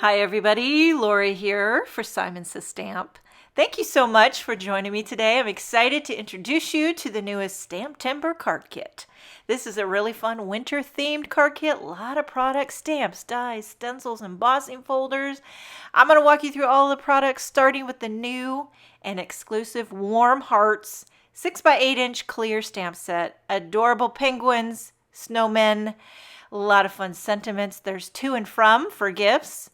Hi everybody, Lori here for Simon Says Stamp. Thank you so much for joining me today. I'm excited to introduce you to the newest STAMPtember card kit. This is a really fun winter themed card kit. A lot of products, stamps, dies, stencils, embossing folders. I'm going to walk you through all the products starting with the new and exclusive Warm Hearts 6x8" clear stamp set. Adorable penguins, snowmen, a lot of fun sentiments. There's to and from for gifts.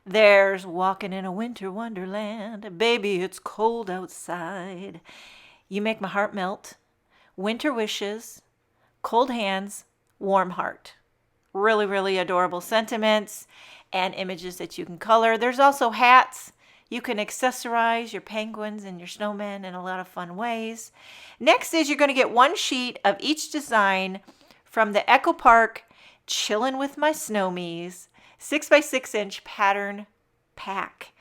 There's walking in a winter wonderland. Baby, it's cold outside. You make my heart melt. Winter wishes. Cold hands. Warm heart. Really, really adorable sentiments and images that you can color. There's also hats. You can accessorize your penguins and your snowmen in a lot of fun ways. Next is you're going to get one sheet of each design from the Echo Park Chillin' with My Snowmies 6x6" pattern pack.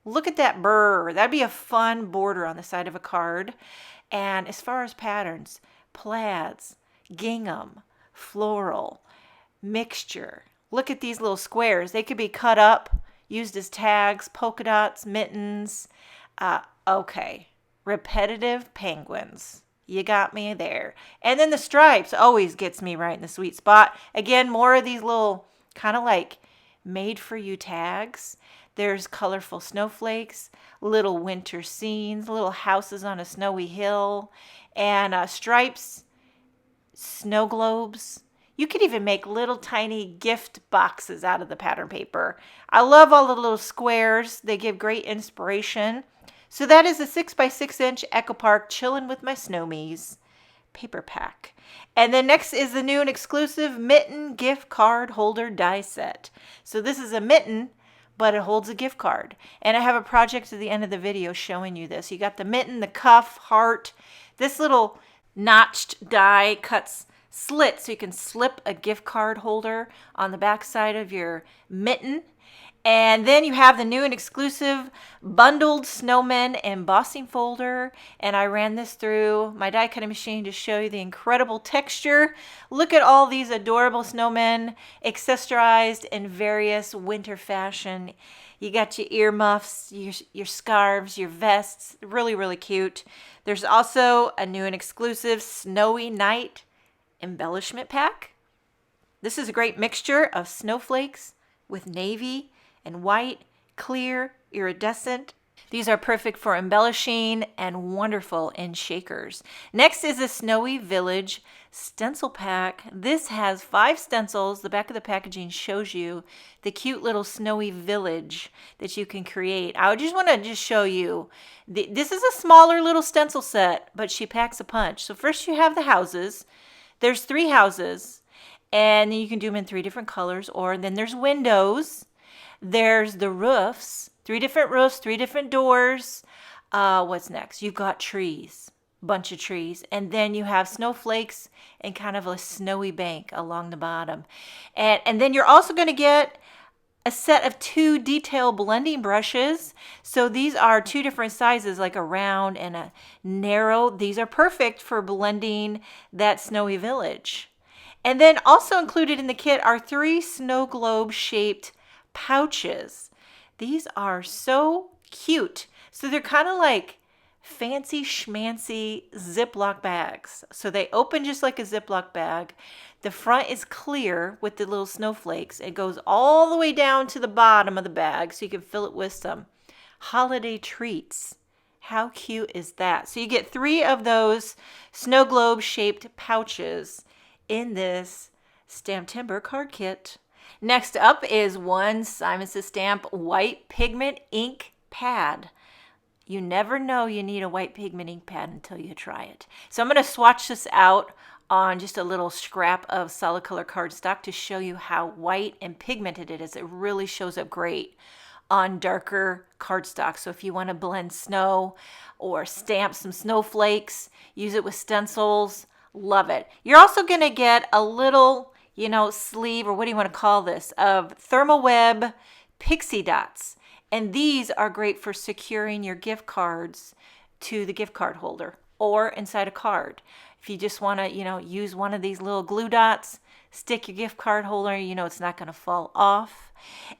Look at that burr. That'd be a fun border on the side of a card. And as far as patterns, plaids, gingham, floral, mixture. Look at these little squares. They could be cut up, used as tags, polka dots, mittens. Okay, repetitive penguins. You got me there. And then the stripes always gets me right in the sweet spot. Again, more of these little kind of like made for you tags. There's colorful snowflakes, little winter scenes, little houses on a snowy hill, and stripes, snow globes. You could even make little tiny gift boxes out of the pattern paper. I love all the little squares. They give great inspiration. So that is a 6x6" Echo Park Chillin' with My Snowmies paper pack. And then next is the new and exclusive Mitten gift card holder die set. So this is a mitten, but it holds a gift card. And I have a project at the end of the video showing you this. You got the mitten, the cuff, heart. This little notched die cuts slits so you can slip a gift card holder on the back side of your mitten. And then you have the new and exclusive bundled snowmen embossing folder. And I ran this through my die cutting machine to show you the incredible texture. Look at all these adorable snowmen accessorized in various winter fashion. You got your earmuffs, your scarves, your vests. Really, really cute. There's also a new and exclusive Snowy Night embellishment pack. This is a great mixture of snowflakes with navy and white, clear, iridescent. These are perfect for embellishing and wonderful in shakers. Next is a Snowy Village stencil pack. This has 5 stencils. The back of the packaging shows you the cute little snowy village that you can create. I just want to show you. This is a smaller little stencil set, but she packs a punch. So first you have the houses. There's 3 houses, and then you can do them in 3 different colors. Or then there's windows. There's the roofs, 3 different roofs, 3 different doors. What's next? You've got trees, bunch of trees. And then you have snowflakes and kind of a snowy bank along the bottom. And then you're also going to get a set of 2 detail blending brushes. So these are 2 different sizes, like a round and a narrow. These are perfect for blending that snowy village. And then also included in the kit are 3 snow globe shaped pouches. These are so cute. So they're kind of like fancy schmancy Ziploc bags. So they open just like a Ziploc bag. The front is clear with the little snowflakes. It goes all the way down to the bottom of the bag so you can fill it with some holiday treats. How cute is that? So you get 3 of those snow globe shaped pouches in this STAMPtember card kit. Next up is one Simon Says Stamp white pigment ink pad. You never know you need a white pigment ink pad until you try it. So I'm going to swatch this out on just a little scrap of solid color cardstock to show you how white and pigmented it is. It really shows up great on darker cardstock. So if you want to blend snow or stamp some snowflakes, use it with stencils, love it. You're also going to get a little sleeve, or what do you want to call this, of thermal web pixie dots. And these are great for securing your gift cards to the gift card holder or inside a card. If you just want to, use one of these little glue dots, stick your gift card holder. You know it's not going to fall off.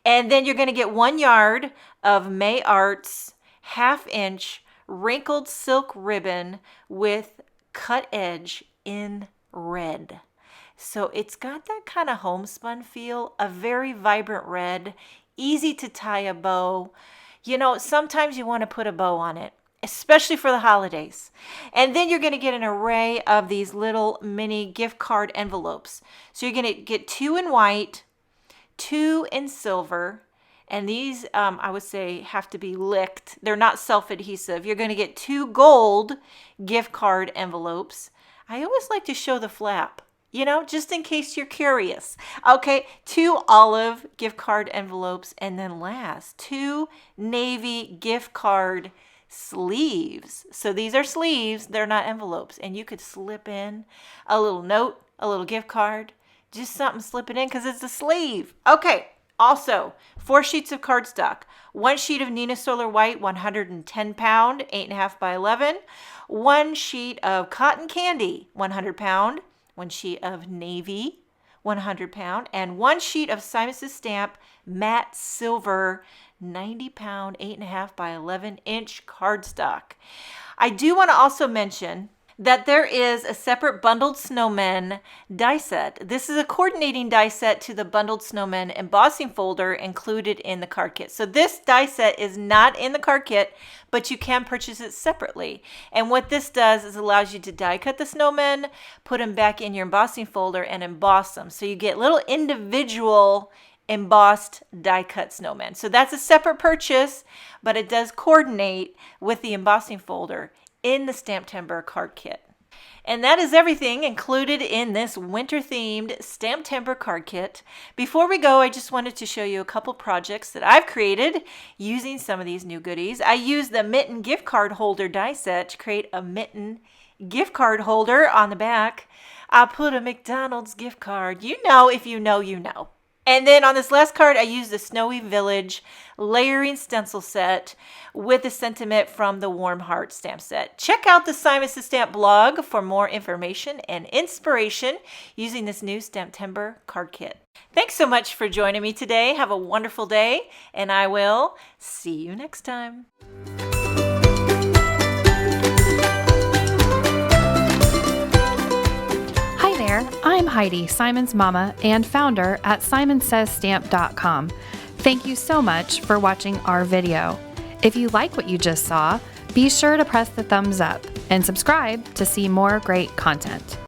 And then you're going to get 1 yard of May Arts 1/2 inch wrinkled silk ribbon with cut edge in red. So it's got that kind of homespun feel, a very vibrant red, easy to tie a bow. You know, sometimes you want to put a bow on it, especially for the holidays. And then you're going to get an array of these little mini gift card envelopes. So you're going to get 2 in white, 2 in silver, and these I would say have to be licked. They're not self-adhesive. You're going to get 2 gold gift card envelopes. I always like to show the flap, you know, just in case you're curious. Okay, 2 olive gift card envelopes, and then last, 2 navy gift card sleeves. So these are sleeves, they're not envelopes, and you could slip in a little note, a little gift card, just something, slip it in because it's a sleeve. Okay, also 4 sheets of cardstock, 1 sheet of Nina Solar White 110 pound, 8.5 by 11, 1 sheet of cotton candy 100 pound, 1 sheet of navy 100 pound, and 1 sheet of Simon Says Stamp matte silver 90 pound, 8.5 by 11 inch cardstock. I do want to also mention that there is a separate bundled snowman die set. This is a coordinating die set to the bundled snowman embossing folder included in the card kit. So this die set is not in the card kit, but you can purchase it separately. And what this does is allows you to die cut the snowmen, put them back in your embossing folder, and emboss them. So you get little individual embossed die cut snowmen. So that's a separate purchase, but it does coordinate with the embossing folder in the STAMPtember card kit. And that is everything included in this winter-themed STAMPtember card kit. Before we go, I just wanted to show you a couple projects that I've created using some of these new goodies. I used the Mitten gift card holder die set to create a Mitten gift card holder. On the back, I put a McDonald's gift card. You know, if you know, you know. And then on this last card, I used the Snowy Village layering stencil set with the sentiment from the Warm Heart stamp set. Check out the Simon Says Stamp blog for more information and inspiration using this new STAMPtember card kit. Thanks so much for joining me today. Have a wonderful day, and I will see you next time. I'm Heidi, Simon's mama and founder at SimonSaysStamp.com. Thank you so much for watching our video. If you like what you just saw, be sure to press the thumbs up and subscribe to see more great content.